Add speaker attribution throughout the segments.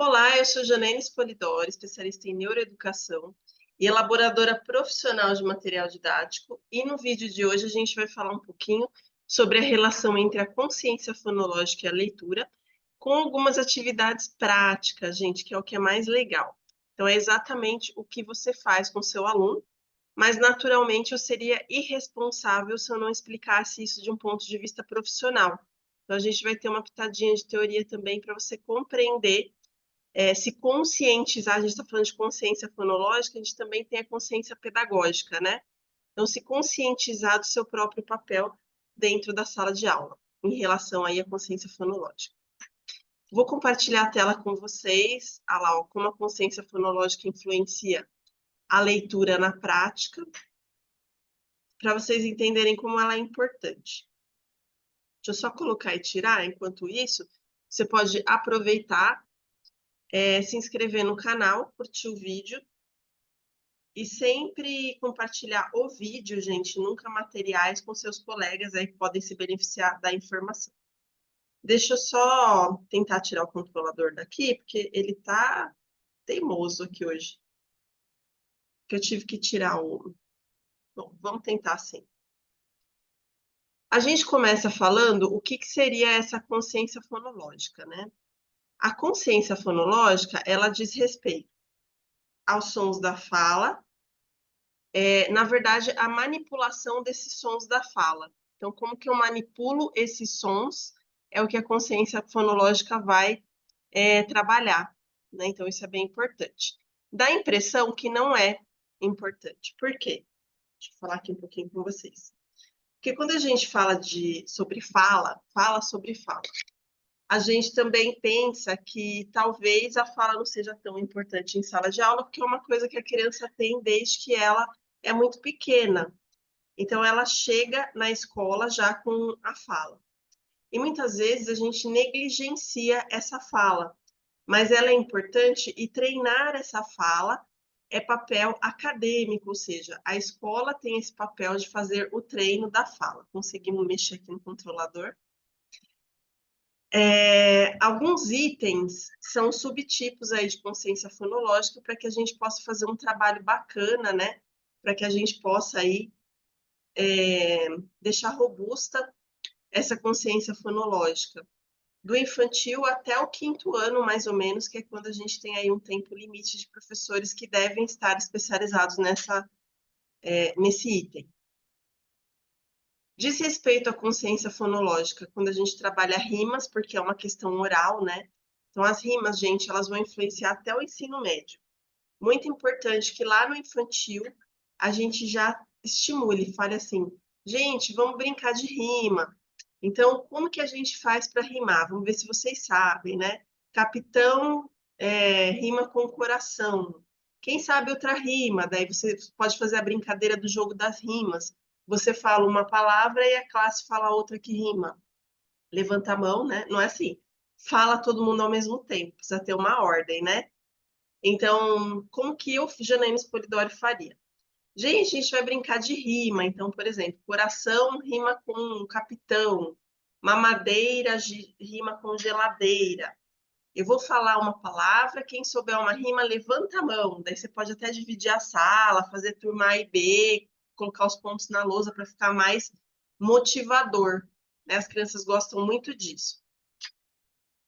Speaker 1: Olá, eu sou Janaína Spolidori, especialista em neuroeducação e elaboradora profissional de material didático. E no vídeo de hoje a gente vai falar um pouquinho sobre a relação entre a consciência fonológica e a leitura, com algumas atividades práticas, gente, que é o que é mais legal. Então, é exatamente o que você faz com o seu aluno, mas naturalmente eu seria irresponsável se eu não explicasse isso de um ponto de vista profissional. Então, a gente vai ter uma pitadinha de teoria também para você compreender se conscientizar, a gente está falando de consciência fonológica, a gente também tem a consciência pedagógica, né? Então, se conscientizar do seu próprio papel dentro da sala de aula, em relação aí à consciência fonológica. Vou compartilhar a tela com vocês, lá, ó, como a consciência fonológica influencia a leitura na prática, para vocês entenderem como ela é importante. Deixa eu só colocar e tirar, enquanto isso, você pode aproveitar, se inscrever no canal, curtir o vídeo, e sempre compartilhar o vídeo, gente, nunca materiais, com seus colegas aí que podem se beneficiar da informação. Deixa eu só tentar tirar o controlador daqui, porque ele tá teimoso aqui hoje. Que eu tive que tirar o... Bom, vamos tentar assim. A gente começa falando o que seria essa consciência fonológica, né? A consciência fonológica, ela diz respeito aos sons da fala, na verdade, a manipulação desses sons da fala. Então, como que eu manipulo esses sons é o que a consciência fonológica vai trabalhar, né? Então, isso é bem importante. Dá a impressão que não é importante. Por quê? Deixa eu falar aqui um pouquinho com vocês. Porque quando a gente fala sobre fala sobre fala, a gente também pensa que talvez a fala não seja tão importante em sala de aula, porque é uma coisa que a criança tem desde que ela é muito pequena. Então, ela chega na escola já com a fala. E muitas vezes a gente negligencia essa fala, mas ela é importante e treinar essa fala é papel acadêmico, ou seja, a escola tem esse papel de fazer o treino da fala. Conseguimos mexer aqui no controlador. Alguns itens são subtipos aí de consciência fonológica para que a gente possa fazer um trabalho bacana, né? Para que a gente possa aí deixar robusta essa consciência fonológica. Do infantil até o 5º ano, mais ou menos, que é quando a gente tem aí um tempo limite de professores que devem estar especializados nesse item. Diz respeito à consciência fonológica, quando a gente trabalha rimas, porque é uma questão oral, né? Então, as rimas, gente, elas vão influenciar até o ensino médio. Muito importante que lá no infantil a gente já estimule, fale assim, gente, vamos brincar de rima. Então, como que a gente faz para rimar? Vamos ver se vocês sabem, né? Capitão rima com coração. Quem sabe outra rima? Daí você pode fazer a brincadeira do jogo das rimas. Você fala uma palavra e a classe fala outra que rima. Levanta a mão, né? Não é assim. Fala todo mundo ao mesmo tempo. Precisa ter uma ordem, né? Então, como que eu, Janaína Spolidori, faria? Gente, a gente vai brincar de rima. Então, por exemplo, coração rima com capitão, mamadeira rima com geladeira. Eu vou falar uma palavra, quem souber uma rima, levanta a mão. Daí você pode até dividir a sala, fazer turma A e B, colocar os pontos na lousa para ficar mais motivador, né? As crianças gostam muito disso.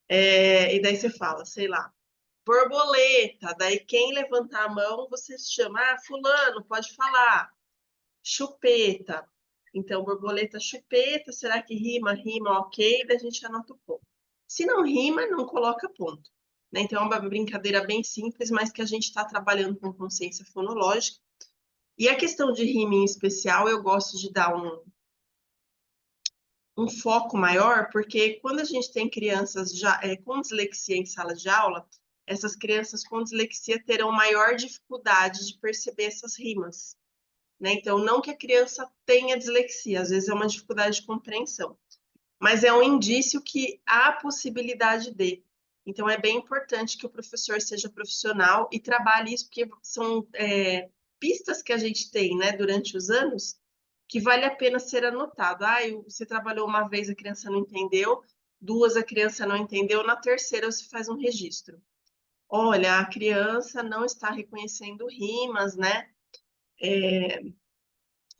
Speaker 1: E daí você fala, sei lá, borboleta. Daí quem levantar a mão, você chama, fulano, pode falar. Chupeta. Então, borboleta, chupeta, será que rima? Rima, ok, daí a gente anota o ponto. Se não rima, não coloca ponto. Né? Então, é uma brincadeira bem simples, mas que a gente está trabalhando com consciência fonológica. E a questão de rima em especial, eu gosto de dar um foco maior, porque quando a gente tem crianças já com dislexia em sala de aula, essas crianças com dislexia terão maior dificuldade de perceber essas rimas. Né? Então, não que a criança tenha dislexia, às vezes é uma dificuldade de compreensão, mas é um indício que há possibilidade de. Então, é bem importante que o professor seja profissional e trabalhe isso, porque são pistas que a gente tem, né, durante os anos, que vale a pena ser anotado. Você trabalhou uma vez, a criança não entendeu, 2 a criança não entendeu, na terceira você faz um registro. olha, a criança não está reconhecendo rimas, né?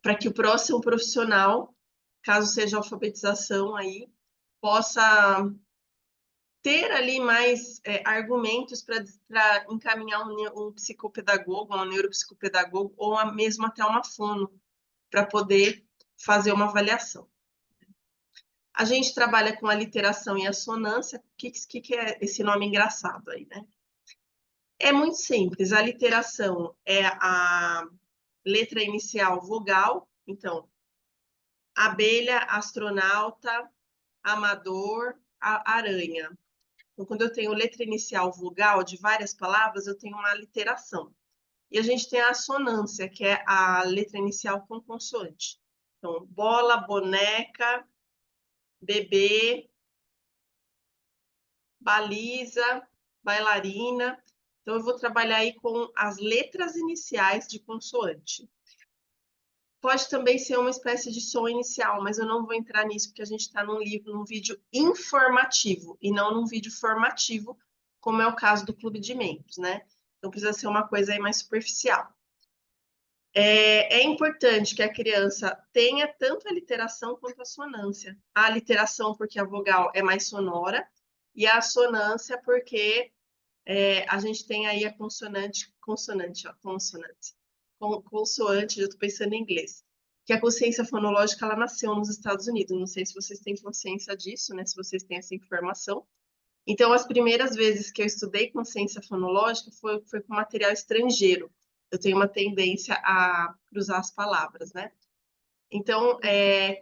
Speaker 1: Para que o próximo profissional, caso seja alfabetização aí, possa ter ali mais argumentos para encaminhar um psicopedagogo, um neuropsicopedagogo, ou mesmo até uma fono, para poder fazer uma avaliação. A gente trabalha com a literação e a sonância. O que é esse nome engraçado aí, né? É muito simples. A literação é a letra inicial vogal. Então, abelha, astronauta, amador, aranha. Então, quando eu tenho letra inicial vogal de várias palavras, eu tenho uma literação. E a gente tem a assonância, que é a letra inicial com consoante. Então, bola, boneca, bebê, baliza, bailarina. Então, eu vou trabalhar aí com as letras iniciais de consoante. Pode também ser uma espécie de som inicial, mas eu não vou entrar nisso porque a gente está num vídeo informativo e não num vídeo formativo, como é o caso do clube de membros, né? Então precisa ser uma coisa aí mais superficial. É importante que a criança tenha tanto a literação quanto a sonância. A literação porque a vogal é mais sonora e a sonância porque a gente tem aí a consoante, consoante, já estou pensando em inglês, que a consciência fonológica, ela nasceu nos Estados Unidos, não sei se vocês têm consciência disso, né, se vocês têm essa informação. Então, as primeiras vezes que eu estudei consciência fonológica foi com material estrangeiro, eu tenho uma tendência a cruzar as palavras, né? Então,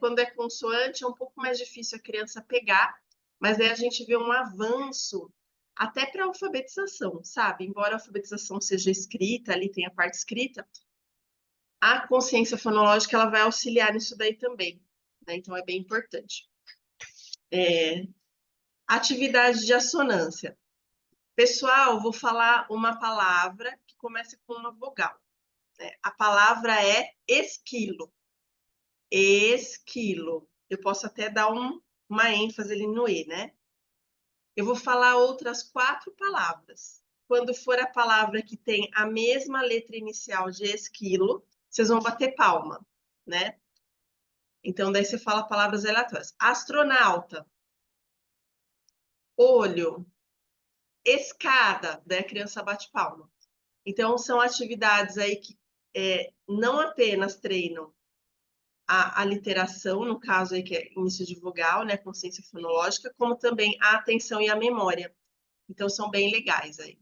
Speaker 1: quando é consoante, é um pouco mais difícil a criança pegar, mas aí a gente vê um avanço até para a alfabetização, sabe? Embora a alfabetização seja escrita, ali tem a parte escrita, a consciência fonológica ela vai auxiliar nisso daí também, né? Então, é bem importante. Atividade de assonância. Pessoal, vou falar uma palavra que começa com uma vogal, né? A palavra é esquilo. Esquilo. Eu posso até dar uma ênfase ali no E, né? Eu vou falar outras 4 palavras. Quando for a palavra que tem a mesma letra inicial de esquilo, vocês vão bater palma, né? Então, daí você fala palavras aleatórias. Astronauta, olho, escada, daí a criança bate palma. Então, são atividades aí que não apenas treinam a literação, no caso aí que é início de vogal, né, consciência fonológica, como também a atenção e a memória. Então, são bem legais aí.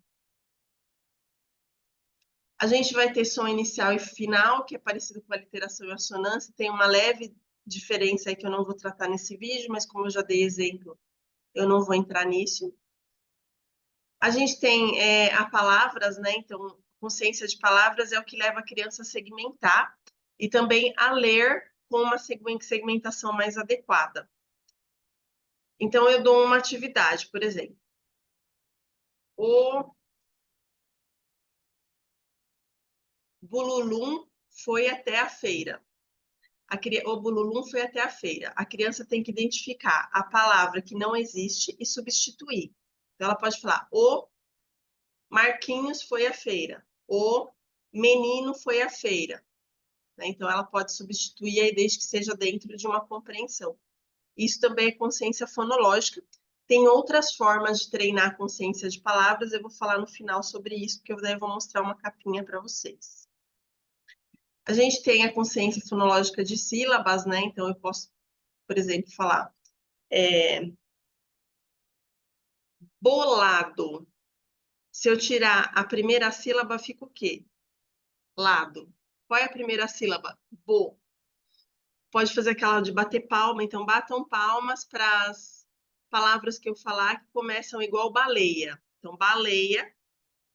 Speaker 1: A gente vai ter som inicial e final, que é parecido com a literação e a assonância, tem uma leve diferença aí que eu não vou tratar nesse vídeo, mas como eu já dei exemplo, eu não vou entrar nisso. A gente tem a palavras, né? Então, consciência de palavras é o que leva a criança a segmentar e também a ler com uma segmentação mais adequada. Então, eu dou uma atividade, por exemplo. O Bululum foi até a feira. O Bululum foi até a feira. A criança tem que identificar a palavra que não existe e substituir. Então, ela pode falar: o Marquinhos foi à feira. O menino foi à feira. Então, ela pode substituir aí desde que seja dentro de uma compreensão. Isso também é consciência fonológica. Tem outras formas de treinar a consciência de palavras, eu vou falar no final sobre isso, porque eu daí vou mostrar uma capinha para vocês. A gente tem a consciência fonológica de sílabas, né? Então, eu posso, por exemplo, falar bolado. Se eu tirar a primeira sílaba, fica o quê? Lado. Qual é a primeira sílaba? Bo. Pode fazer aquela de bater palma, então batam palmas para as palavras que eu falar que começam igual baleia. Então, baleia,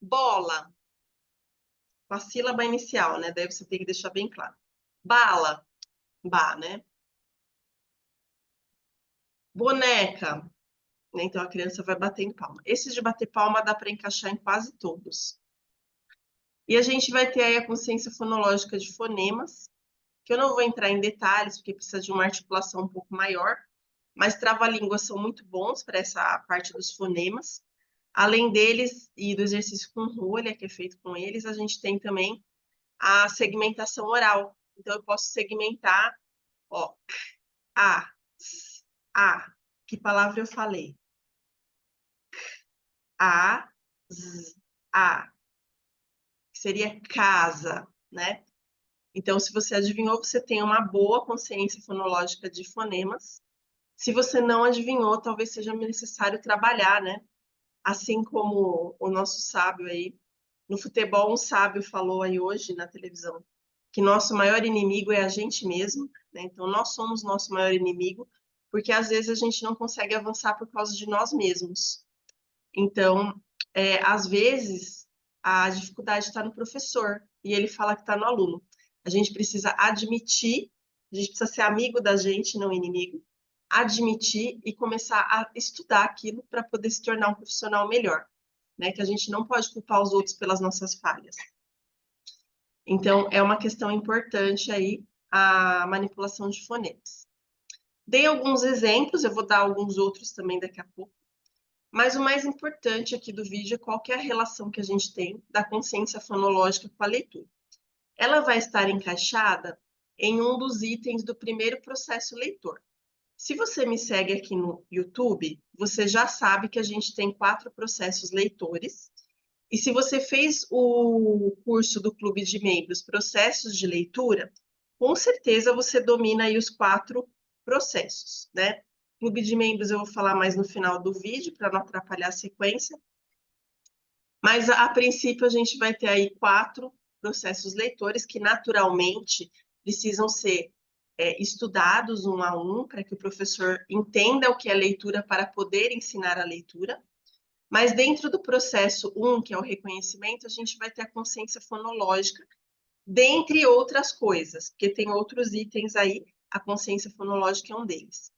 Speaker 1: bola, com a sílaba inicial, né? Daí você tem que deixar bem claro. Bala, ba, né? Boneca, né? Então a criança vai batendo palma. Esses de bater palma dá para encaixar em quase todos. E a gente vai ter aí a consciência fonológica de fonemas, que eu não vou entrar em detalhes, porque precisa de uma articulação um pouco maior, mas trava-línguas são muito bons para essa parte dos fonemas. Além deles e do exercício com rolha, que é feito com eles, a gente tem também a segmentação oral. Então, eu posso segmentar, ó, a, s, a. Que palavra eu falei? A, z, a. Que seria casa, né? Então, se você adivinhou, você tem uma boa consciência fonológica de fonemas. Se você não adivinhou, talvez seja necessário trabalhar, né? Assim como o nosso sábio aí, no futebol, um sábio falou aí hoje na televisão que nosso maior inimigo é a gente mesmo, né? Então, nós somos nosso maior inimigo, porque às vezes a gente não consegue avançar por causa de nós mesmos. Então, às vezes, a dificuldade está no professor e ele fala que está no aluno. A gente precisa admitir, a gente precisa ser amigo da gente, não inimigo, admitir e começar a estudar aquilo para poder se tornar um profissional melhor, né? Que a gente não pode culpar os outros pelas nossas falhas. Então, é uma questão importante aí a manipulação de fonemas. Dei alguns exemplos, eu vou dar alguns outros também daqui a pouco. Mas o mais importante aqui do vídeo é qual que é a relação que a gente tem da consciência fonológica com a leitura. Ela vai estar encaixada em um dos itens do primeiro processo leitor. Se você me segue aqui no YouTube, você já sabe que a gente tem 4 processos leitores. E se você fez o curso do Clube de Membros Processos de Leitura, com certeza você domina aí os 4 processos, né? Clube de membros eu vou falar mais no final do vídeo, para não atrapalhar a sequência. Mas, a princípio, a gente vai ter aí 4 processos leitores que, naturalmente, precisam ser estudados um a um, para que o professor entenda o que é leitura para poder ensinar a leitura. Mas, dentro do processo 1, que é o reconhecimento, a gente vai ter a consciência fonológica, dentre outras coisas, porque tem outros itens aí, a consciência fonológica é um deles.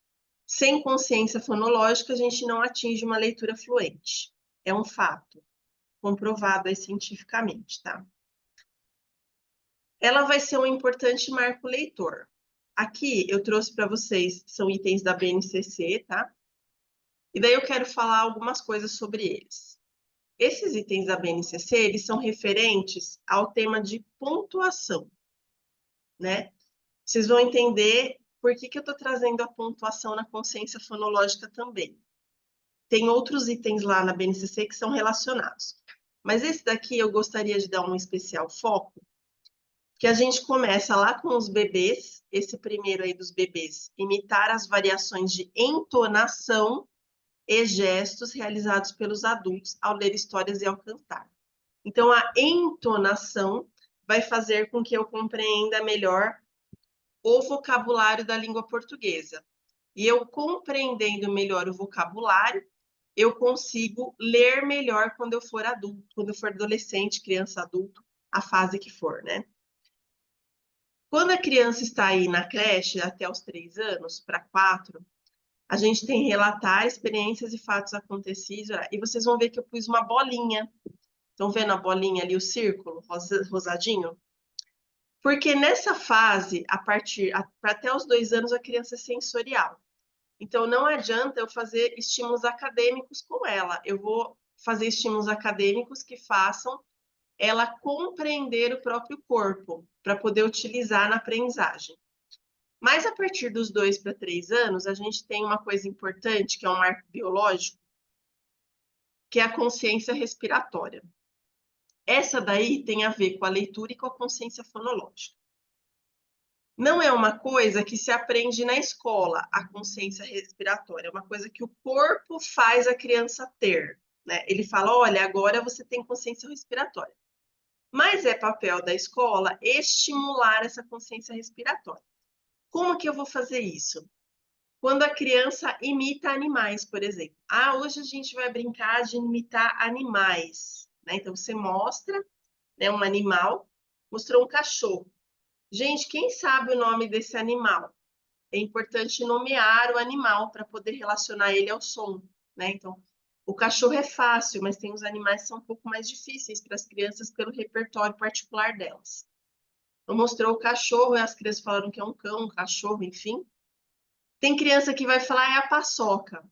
Speaker 1: Sem consciência fonológica, a gente não atinge uma leitura fluente. É um fato, comprovado aí cientificamente, tá? Ela vai ser um importante marco leitor. Aqui eu trouxe para vocês, são itens da BNCC, tá? E daí eu quero falar algumas coisas sobre eles. Esses itens da BNCC, eles são referentes ao tema de pontuação, né? Vocês vão entender por que eu estou trazendo a pontuação na consciência fonológica também. Tem outros itens lá na BNCC que são relacionados. Mas esse daqui eu gostaria de dar um especial foco, que a gente começa lá com os bebês, esse primeiro aí dos bebês, imitar as variações de entonação e gestos realizados pelos adultos ao ler histórias e ao cantar. Então, a entonação vai fazer com que eu compreenda melhor o vocabulário da língua portuguesa. E eu compreendendo melhor o vocabulário, eu consigo ler melhor quando eu for adulto, quando eu for adolescente, criança, adulto, a fase que for, né? Quando a criança está aí na creche, até os 3 anos, para 4, a gente tem relatar experiências e fatos acontecidos, e vocês vão ver que eu pus uma bolinha. Estão vendo a bolinha ali, o círculo rosadinho? Porque nessa fase, até os 2 anos, a criança é sensorial. Então, não adianta eu fazer estímulos acadêmicos com ela. Eu vou fazer estímulos acadêmicos que façam ela compreender o próprio corpo, para poder utilizar na aprendizagem. Mas a partir dos 2 para 3 anos, a gente tem uma coisa importante, que é um marco biológico, que é a consciência respiratória. Essa daí tem a ver com a leitura e com a consciência fonológica. Não é uma coisa que se aprende na escola, a consciência respiratória, é uma coisa que o corpo faz a criança ter, né? Ele fala, olha, agora você tem consciência respiratória. Mas é papel da escola estimular essa consciência respiratória. Como que eu vou fazer isso? Quando a criança imita animais, por exemplo. Ah, hoje a gente vai brincar de imitar animais, né? Então você mostra, né, um animal, mostrou um cachorro. Gente, quem sabe o nome desse animal? É importante nomear o animal para poder relacionar ele ao som, né? Então, o cachorro é fácil, mas tem os animais que são um pouco mais difíceis para as crianças pelo repertório particular delas. Eu mostrou o cachorro e as crianças falaram que é um cão, um cachorro, enfim. Tem criança que vai falar é a paçoca.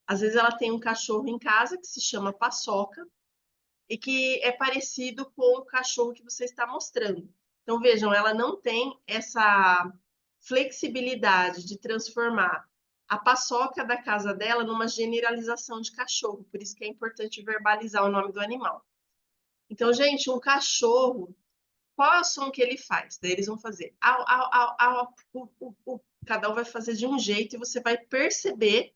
Speaker 1: Às vezes ela tem um cachorro em casa que se chama Paçoca e que é parecido com o cachorro que você está mostrando. Então, vejam, ela não tem essa flexibilidade de transformar a paçoca da casa dela numa generalização de cachorro. Por isso que é importante verbalizar o nome do animal. Então, gente, um cachorro, qual é o som que ele faz? Daí eles vão fazer au, au, au, au, cada um vai fazer de um jeito e você vai perceber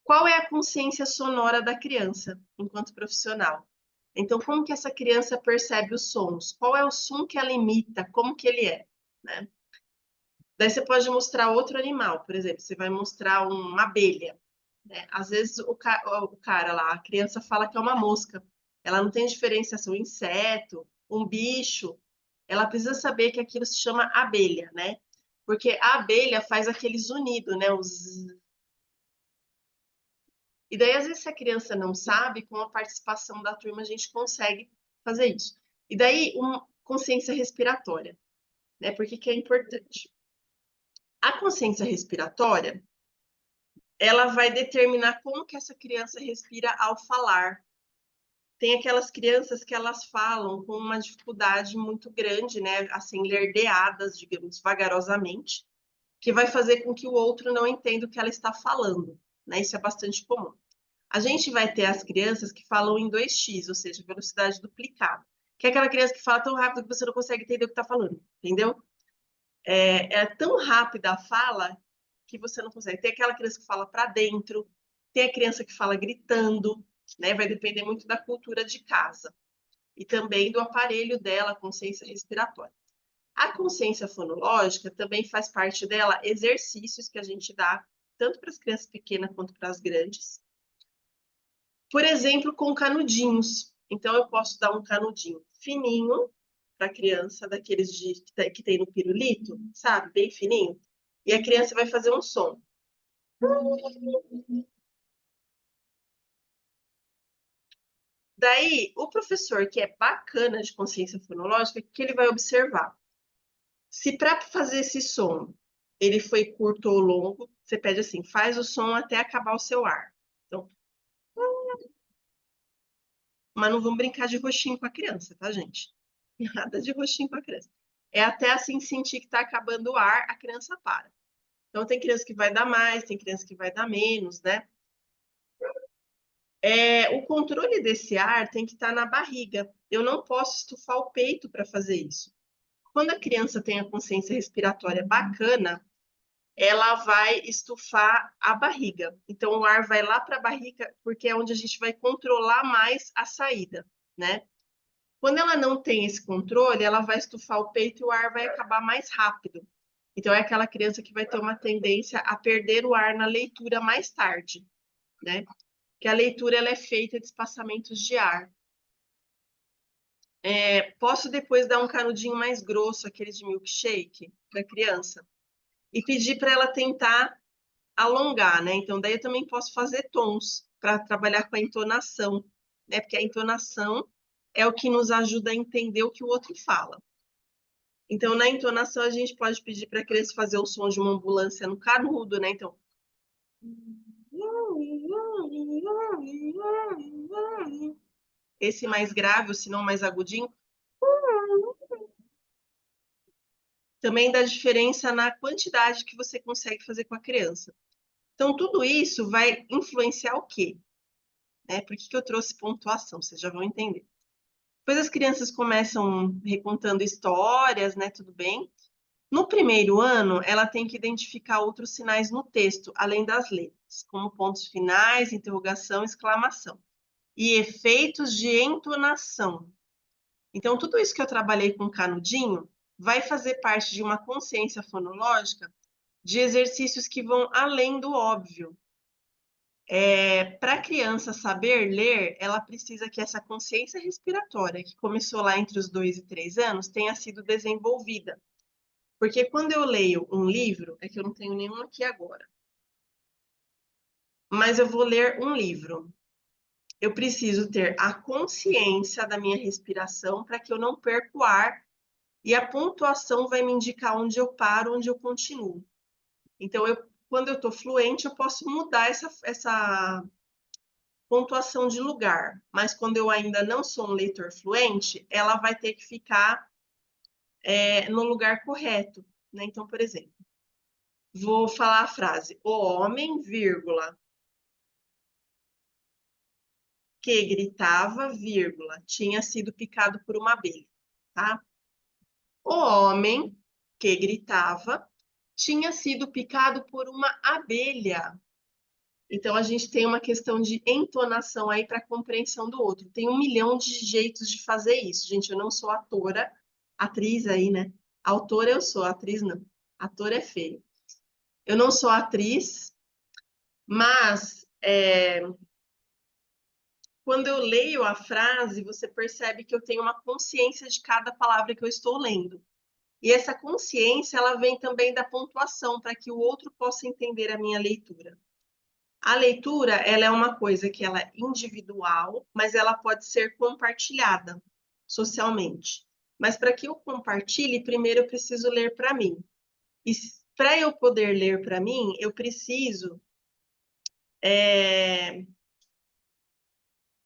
Speaker 1: qual é a consciência sonora da criança enquanto profissional. Então, como que essa criança percebe os sons? Qual é o som que ela imita? Como que ele é, né? Daí você pode mostrar outro animal, por exemplo, você vai mostrar uma abelha, né? Às vezes o cara lá, a criança fala que é uma mosca. Ela não tem diferenciação, um inseto, um bicho. Ela precisa saber que aquilo se chama abelha, né? Porque a abelha faz aquele zunido, né? E daí, às vezes, se a criança não sabe, com a participação da turma, a gente consegue fazer isso. E daí, uma consciência respiratória, né? Por que que é importante? A consciência respiratória, ela vai determinar como que essa criança respira ao falar. Tem aquelas crianças que elas falam com uma dificuldade muito grande, né? Assim, lerdeadas, digamos, vagarosamente, que vai fazer com que o outro não entenda o que ela está falando, né? Isso é bastante comum. A gente vai ter as crianças que falam em 2x, ou seja, velocidade duplicada. Que é aquela criança que fala tão rápido que você não consegue entender o que está falando, entendeu? É tão rápida a fala que você não consegue. Tem aquela criança que fala para dentro, tem a criança que fala gritando, né? Vai depender muito da cultura de casa e também do aparelho dela, a consciência respiratória. A consciência fonológica também faz parte dela exercícios que a gente dá tanto para as crianças pequenas quanto para as grandes. Por exemplo, com canudinhos. Então, eu posso dar um canudinho fininho para a criança, daqueles que tem no pirulito, sabe? Bem fininho. E a criança vai fazer um som. Daí, o professor que é bacana de consciência fonológica, o que ele vai observar? Se para fazer esse som ele foi curto ou longo, você pede assim, faz o som até acabar o seu ar. Então, mas não vamos brincar de roxinho com a criança, tá, gente? Nada de roxinho com a criança. É até assim sentir que está acabando o ar, a criança para. Então, tem criança que vai dar mais, tem criança que vai dar menos, né? O controle desse ar tem que estar na barriga. Eu não posso estufar o peito para fazer isso. Quando a criança tem a consciência respiratória bacana, ela vai estufar a barriga. Então, o ar vai lá para a barriga, porque é onde a gente vai controlar mais a saída, né? Quando ela não tem esse controle, ela vai estufar o peito e o ar vai acabar mais rápido. Então, é aquela criança que vai ter uma tendência a perder o ar na leitura mais tarde, né? Que a leitura ela é feita de espaçamentos de ar. Posso depois dar um canudinho mais grosso, aqueles de milkshake, para a criança, e pedir para ela tentar alongar, né? Então, daí eu também posso fazer tons para trabalhar com a entonação, né? Porque a entonação é o que nos ajuda a entender o que o outro fala. Então, na entonação, a gente pode pedir para a criança fazer o som de uma ambulância no canudo, né? Então, esse mais grave, ou se não mais agudinho, também dá diferença na quantidade que você consegue fazer com a criança. Então, tudo isso vai influenciar o quê? Por que que eu trouxe pontuação? Vocês já vão entender. Depois as crianças começam recontando histórias, né? Tudo bem. No primeiro ano, ela tem que identificar outros sinais no texto, além das letras, como pontos finais, interrogação, exclamação. E efeitos de entonação. Então, tudo isso que eu trabalhei com canudinho vai fazer parte de uma consciência fonológica de exercícios que vão além do óbvio. Para a criança saber ler, ela precisa que essa consciência respiratória, que começou lá entre os 2 e 3 anos, tenha sido desenvolvida. Porque quando eu leio um livro, é que eu não tenho nenhum aqui agora, mas eu vou ler um livro. Eu preciso ter a consciência da minha respiração para que eu não perca o ar e a pontuação vai me indicar onde eu paro, onde eu continuo. Então, quando eu estou fluente, eu posso mudar essa pontuação de lugar, mas quando eu ainda não sou um leitor fluente, ela vai ter que ficar no lugar correto, né? Então, por exemplo, vou falar a frase: o homem, vírgula, que gritava, vírgula, tinha sido picado por uma abelha, tá? O homem que gritava tinha sido picado por uma abelha. Então, a gente tem uma questão de entonação aí para compreensão do outro. Tem 1 milhão de jeitos de fazer isso. Gente, eu não sou atora, atriz aí, né? Autora eu sou, atriz não. Ator é feio. Eu não sou atriz, mas quando eu leio a frase, você percebe que eu tenho uma consciência de cada palavra que eu estou lendo. E essa consciência, ela vem também da pontuação, para que o outro possa entender a minha leitura. A leitura, ela é uma coisa que ela é individual, mas ela pode ser compartilhada socialmente. Mas para que eu compartilhe, primeiro eu preciso ler para mim. E para eu poder ler para mim, eu preciso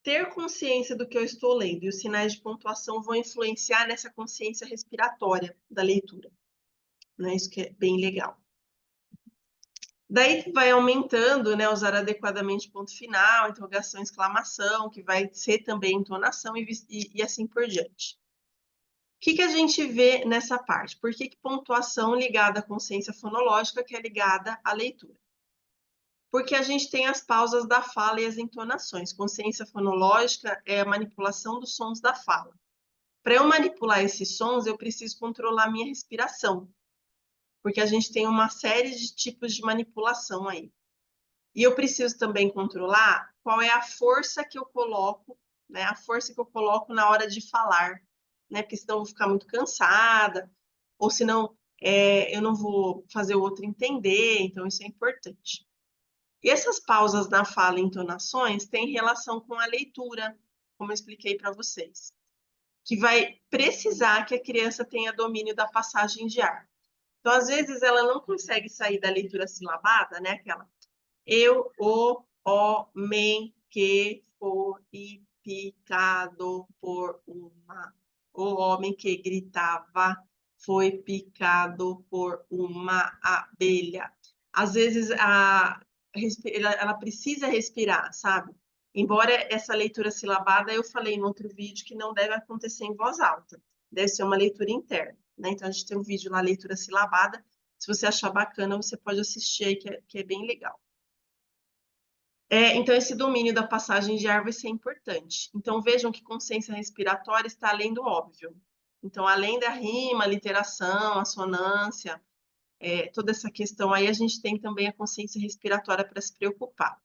Speaker 1: ter consciência do que eu estou lendo. E os sinais de pontuação vão influenciar nessa consciência respiratória da leitura. Né? Isso que é bem legal. Daí vai aumentando, né? Usar adequadamente ponto final, interrogação, exclamação, que vai ser também entonação e assim por diante. O que a gente vê nessa parte? Por que pontuação ligada à consciência fonológica, que é ligada à leitura? Porque a gente tem as pausas da fala e as entonações. Consciência fonológica é a manipulação dos sons da fala. Para eu manipular esses sons, eu preciso controlar a minha respiração, porque a gente tem uma série de tipos de manipulação aí. E eu preciso também controlar qual é a força que eu coloco, né? A força que eu coloco na hora de falar, né? Porque senão eu vou ficar muito cansada, ou senão eu não vou fazer o outro entender, então isso é importante. E essas pausas na fala e entonações têm relação com a leitura, como eu expliquei para vocês, que vai precisar que a criança tenha domínio da passagem de ar. Então, às vezes, ela não consegue sair da leitura silabada, né? Aquela eu, o homem que foi picado por uma. O homem que gritava foi picado por uma abelha. Às vezes, ela precisa respirar, sabe? Embora essa leitura silabada, eu falei no outro vídeo que não deve acontecer em voz alta. Deve ser uma leitura interna, né? Então, a gente tem um vídeo lá, leitura silabada. Se você achar bacana, você pode assistir aí, que é bem legal. Então, esse domínio da passagem de ar vai ser importante. Então, vejam que consciência respiratória está além do óbvio. Então, além da rima, a literação, a sonância, toda essa questão aí, a gente tem também a consciência respiratória para se preocupar.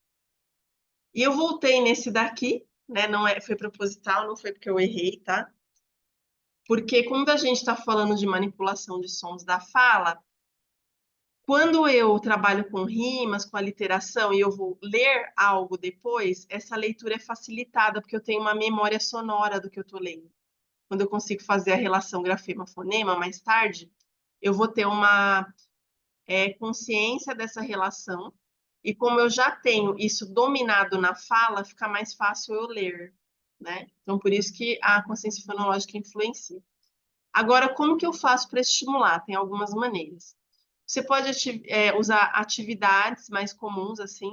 Speaker 1: E eu voltei nesse daqui, né? Não foi proposital, não foi porque eu errei, tá? Porque quando a gente está falando de manipulação de sons da fala, quando eu trabalho com rimas, com a literação, e eu vou ler algo depois, essa leitura é facilitada, porque eu tenho uma memória sonora do que eu estou lendo. Quando eu consigo fazer a relação grafema-fonema mais tarde, eu vou ter uma consciência dessa relação, e como eu já tenho isso dominado na fala, fica mais fácil eu ler, né? Então, por isso que a consciência fonológica influencia. Agora, como que eu faço para estimular? Tem algumas maneiras. Você pode usar atividades mais comuns, assim.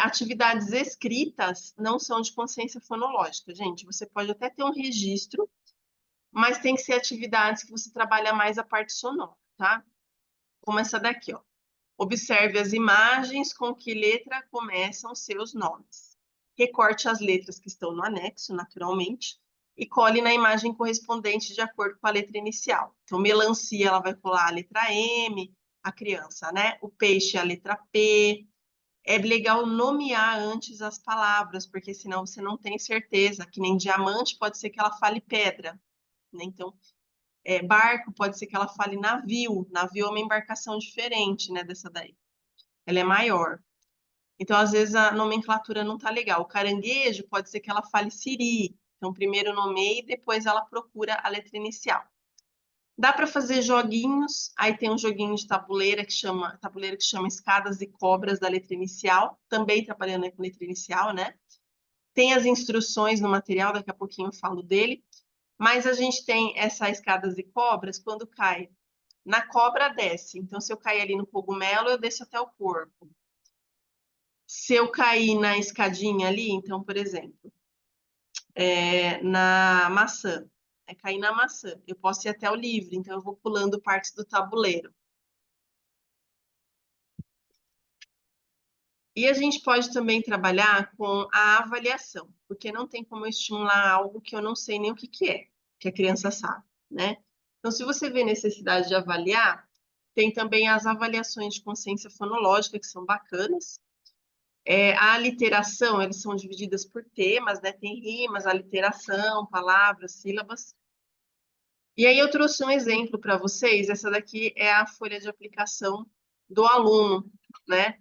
Speaker 1: Atividades escritas não são de consciência fonológica, gente. Você pode até ter um registro, mas tem que ser atividades que você trabalha mais a parte sonora, tá? Como essa daqui, ó. Observe as imagens com que letra começam seus nomes. Recorte as letras que estão no anexo, naturalmente, e cole na imagem correspondente de acordo com a letra inicial. Então, melancia, ela vai colar a letra M, a criança, né? O peixe, a letra P. É legal nomear antes as palavras, porque senão você não tem certeza. Que nem diamante, pode ser que ela fale pedra, né? Então, barco, pode ser que ela fale navio. Navio é uma embarcação diferente, né, dessa daí. Ela é maior. Então, às vezes, a nomenclatura não tá legal. O caranguejo pode ser que ela fale siri. Então, primeiro nomeie e depois ela procura a letra inicial. Dá para fazer joguinhos, aí tem um joguinho de tabuleira que chama Escadas e Cobras da letra inicial, também trabalhando aí com letra inicial, né? Tem as instruções no material, daqui a pouquinho eu falo dele, mas a gente tem essa Escadas e Cobras, quando cai na cobra, desce. Então, se eu cair ali no cogumelo, eu desço até o corpo. Se eu cair na escadinha ali, então, por exemplo, na maçã, cair na maçã, eu posso ir até o livro, então eu vou pulando partes do tabuleiro. E a gente pode também trabalhar com a avaliação, porque não tem como eu estimular algo que eu não sei nem o que é, que a criança sabe, né? Então, se você vê necessidade de avaliar, tem também as avaliações de consciência fonológica, que são bacanas. A literação, elas são divididas por temas, né? Tem rimas, aliteração, palavras, sílabas. E aí eu trouxe um exemplo para vocês. Essa daqui é a folha de aplicação do aluno, né?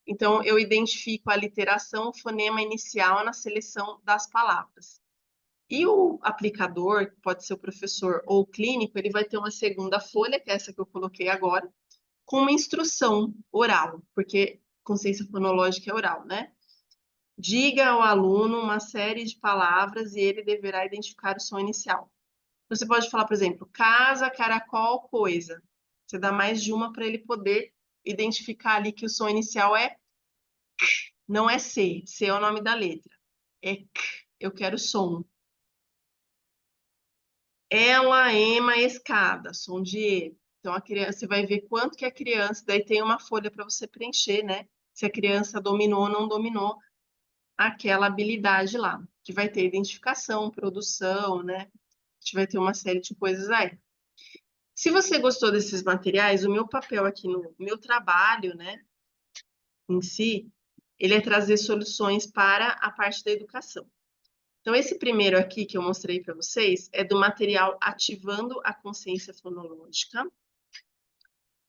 Speaker 1: Então, eu identifico a literação, o fonema inicial na seleção das palavras. E o aplicador, que pode ser o professor ou o clínico, ele vai ter uma segunda folha, que é essa que eu coloquei agora, com uma instrução oral, porque consciência fonológica é oral, né? Diga ao aluno uma série de palavras e ele deverá identificar o som inicial. Você pode falar, por exemplo, casa, caracol, coisa. Você dá mais de uma para ele poder identificar ali que o som inicial não é C. C é o nome da letra. É C. Eu quero som. Ela ema escada, som de E. Então, a criança, você vai ver quanto que a criança, daí tem uma folha para você preencher, né? Se a criança dominou ou não dominou aquela habilidade lá, que vai ter identificação, produção, né? A gente vai ter uma série de coisas aí. Se você gostou desses materiais, o meu papel aqui no meu trabalho, né, em si, ele é trazer soluções para a parte da educação. Então, esse primeiro aqui que eu mostrei para vocês é do material Ativando a Consciência Fonológica.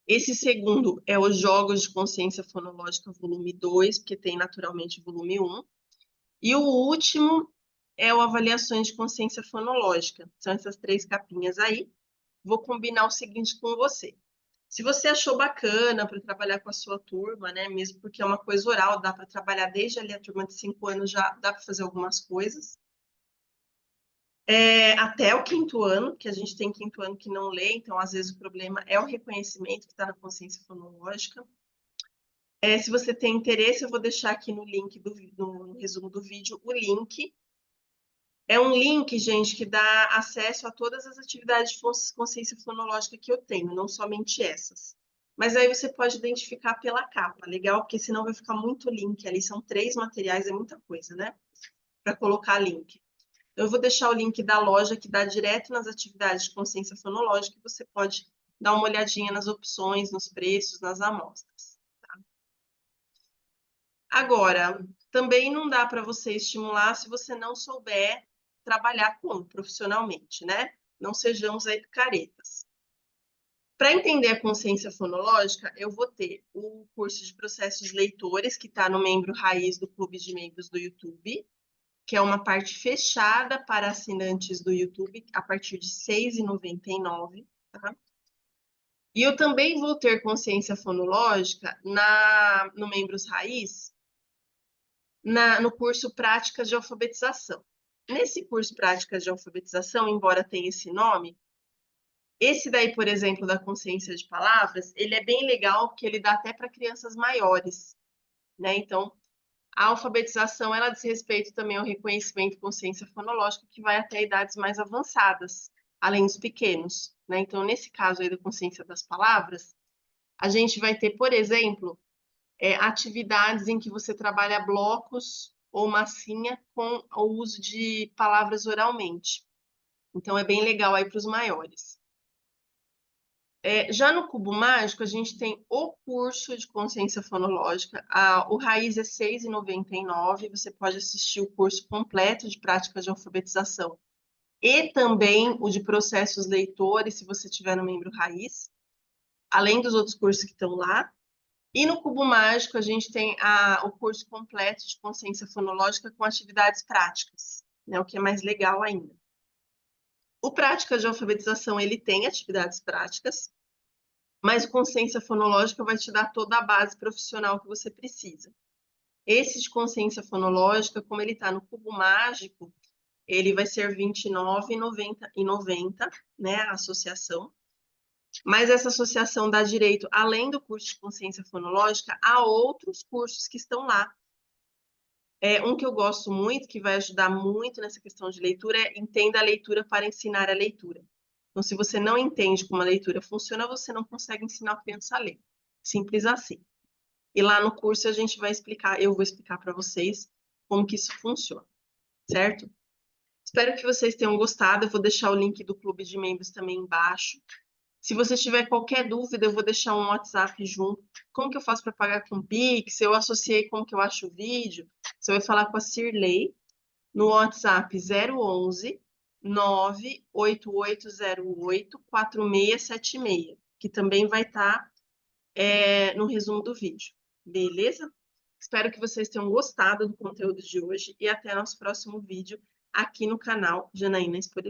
Speaker 1: Esse segundo é os Jogos de Consciência Fonológica, volume 2, porque tem naturalmente volume 1. E o último é o Avaliações de Consciência Fonológica. São essas 3 capinhas aí. Vou combinar o seguinte com você. Se você achou bacana para trabalhar com a sua turma, né, mesmo porque é uma coisa oral, dá para trabalhar desde ali a turma de 5 anos, já dá para fazer algumas coisas. Até o 5º ano, que a gente tem 5º ano que não lê, então às vezes o problema é o reconhecimento que está na consciência fonológica. Se você tem interesse, eu vou deixar aqui no link no resumo do vídeo o link. É um link, gente, que dá acesso a todas as atividades de consciência fonológica que eu tenho, não somente essas. Mas aí você pode identificar pela capa, legal? Porque senão vai ficar muito link ali. São 3 materiais, é muita coisa, né? Para colocar link. Eu vou deixar o link da loja que dá direto nas atividades de consciência fonológica e você pode dar uma olhadinha nas opções, nos preços, nas amostras. Tá? Agora, também não dá para você estimular se você não souber trabalhar profissionalmente, né? Não sejamos aí picaretas. Para entender a consciência fonológica, eu vou ter o curso de processos leitores, que está no membro raiz do Clube de Membros do YouTube, que é uma parte fechada para assinantes do YouTube, a partir de R$ 6,99, tá? E eu também vou ter consciência fonológica no Membros Raiz, no curso Práticas de Alfabetização. Nesse curso Práticas de Alfabetização, embora tenha esse nome, esse daí, por exemplo, da consciência de palavras, ele é bem legal porque ele dá até para crianças maiores, né? Então, a alfabetização, ela diz respeito também ao reconhecimento e consciência fonológica, que vai até idades mais avançadas, além dos pequenos, né? Então, nesse caso aí da consciência das palavras, a gente vai ter, por exemplo, atividades em que você trabalha blocos ou massinha com o uso de palavras oralmente. Então, é bem legal aí para os maiores. Já no Cubo Mágico, a gente tem o curso de consciência fonológica. O Raiz é R$ 6,99. Você pode assistir o curso completo de práticas de alfabetização e também o de processos leitores, se você tiver no membro Raiz, além dos outros cursos que estão lá. E no Cubo Mágico, a gente tem o curso completo de consciência fonológica com atividades práticas, né, o que é mais legal ainda. O Prática de Alfabetização, ele tem atividades práticas, mas o Consciência Fonológica vai te dar toda a base profissional que você precisa. Esse de Consciência Fonológica, como ele está no Cubo Mágico, ele vai ser R$ 29,90, né, a associação. Mas essa associação dá direito, além do curso de Consciência Fonológica, a outros cursos que estão lá. Um que eu gosto muito, que vai ajudar muito nessa questão de leitura, é Entenda a Leitura para Ensinar a Leitura. Então, se você não entende como a leitura funciona, você não consegue ensinar a criança a ler. Simples assim. E lá no curso a gente vai explicar, eu vou explicar para vocês como que isso funciona, certo? Espero que vocês tenham gostado. Eu vou deixar o link do clube de membros também embaixo. Se você tiver qualquer dúvida, eu vou deixar um WhatsApp junto. Como que eu faço para pagar com Pix? Eu associei como que eu acho o vídeo. Você vai falar com a Cirlei no WhatsApp 011 98808 4676, que também vai estar no resumo do vídeo. Beleza? Espero que vocês tenham gostado do conteúdo de hoje e até nosso próximo vídeo aqui no canal Janaína Expositora.